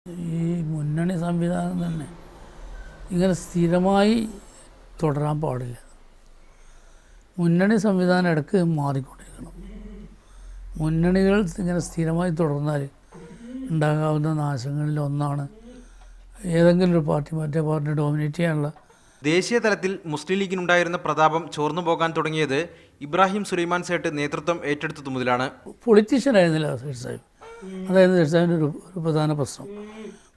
ഈ മുന്നണി സംവിധാനം തന്നെ ഇങ്ങനെ സ്ഥിരമായി തുടരാൻ പാടില്ല. മുന്നണി സംവിധാനം ഇടയ്ക്ക് മാറിക്കൊണ്ടിരിക്കണം. മുന്നണികൾ ഇങ്ങനെ സ്ഥിരമായി തുടർന്നാൽ ഉണ്ടാകാവുന്ന നാശങ്ങളിൽ ഒന്നാണ് ഏതെങ്കിലും ഒരു പാർട്ടി മറ്റേ പാർട്ടി ഡോമിനേറ്റ് ചെയ്യാനുള്ള. ദേശീയ തലത്തിൽ മുസ്ലിം ലീഗിനുണ്ടായിരുന്ന പ്രതാപം ചോർന്നു പോകാൻ തുടങ്ങിയത് ഇബ്രാഹിം സുലൈമാൻ സേട്ട് നേതൃത്വം ഏറ്റെടുത്തതു മുതലാണ്. പൊളിറ്റീഷ്യൻ ആയിരുന്നില്ല സൈഡ് സാഹിബ്. അതായിരുന്നു സൈഡ് സാഹിബിൻ്റെ ഒരു പ്രധാന പ്രശ്നം.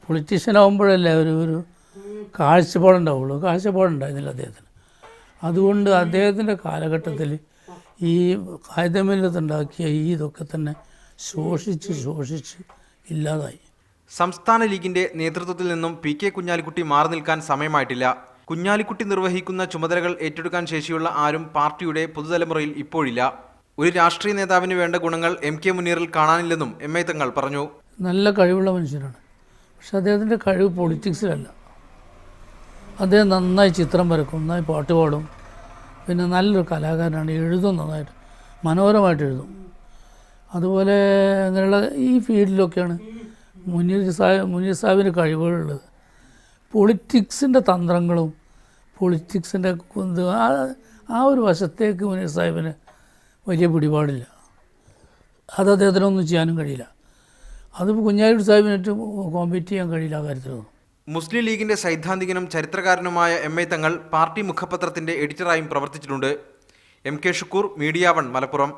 പൊളിറ്റീഷ്യൻ ആകുമ്പോഴല്ലേ ഒരു കാഴ്ചപ്പാടുണ്ടാവുള്ളൂ. കാഴ്ചപ്പാടുണ്ടായിരുന്നില്ല അദ്ദേഹത്തിന്. അതുകൊണ്ട് അദ്ദേഹത്തിൻ്റെ കാലഘട്ടത്തിൽ ഈ കായികമില്ലത്തുണ്ടാക്കിയ ഈ ഇതൊക്കെ തന്നെ ശോഷിച്ച് ഇല്ലാതായി. സംസ്ഥാന ലീഗിന്റെ നേതൃത്വത്തിൽ നിന്നും PK കുഞ്ഞാലിക്കുട്ടി മാറി നിൽക്കാൻ സമയമായിട്ടില്ല. കുഞ്ഞാലിക്കുട്ടി നിർവഹിക്കുന്ന ചുമതലകൾ ഏറ്റെടുക്കാൻ ശേഷിയുള്ള ആരും പാർട്ടിയുടെ പുതുതലമുറയിൽ ഇപ്പോഴില്ല. ഒരു രാഷ്ട്രീയ നേതാവിന് വേണ്ട ഗുണങ്ങൾ MK മുനീറിൽ കാണാനില്ലെന്നും MA തങ്ങൾ പറഞ്ഞു. നല്ല കഴിവുള്ള മനുഷ്യനാണ്. പക്ഷെ അദ്ദേഹത്തിൻ്റെ കഴിവ് പൊളിറ്റിക്സിലല്ല. അദ്ദേഹം നന്നായി ചിത്രം വരക്കും, നന്നായി പാട്ട് പാടും, പിന്നെ നല്ലൊരു കലാകാരനാണ്. എഴുതും, നന്നായിട്ട് മനോഹരമായിട്ട് എഴുതും. അതുപോലെ അങ്ങനെയുള്ള ഈ ഫീൽഡിലൊക്കെയാണ് മുനീർ സാഹിബിന് കഴിവുകളുള്ളത്. പൊളിറ്റിക്സിൻ്റെ തന്ത്രങ്ങളും പൊളിറ്റിക്സിൻ്റെ ആ ഒരു വശത്തേക്ക് മുനീർ സാഹിബിന് വലിയ പിടിപാടില്ല. അത് അദ്ദേഹത്തിനൊന്നും ചെയ്യാനും കഴിയില്ല. അത് കുഞ്ഞാലിക്കുട്ടി സാഹിബിനായിട്ട് കോമ്പീറ്റ് ചെയ്യാൻ കഴിയില്ല ആ കാര്യത്തിലൊന്നും. മുസ്ലിം ലീഗിന്റെ സൈദ്ധാന്തികനും ചരിത്രകാരനുമായ MA തങ്ങൾ പാർട്ടി മുഖപത്രത്തിന്റെ എഡിറ്ററായും പ്രവർത്തിച്ചിട്ടുണ്ട്. MK Shukkur, media 1, Malappuram.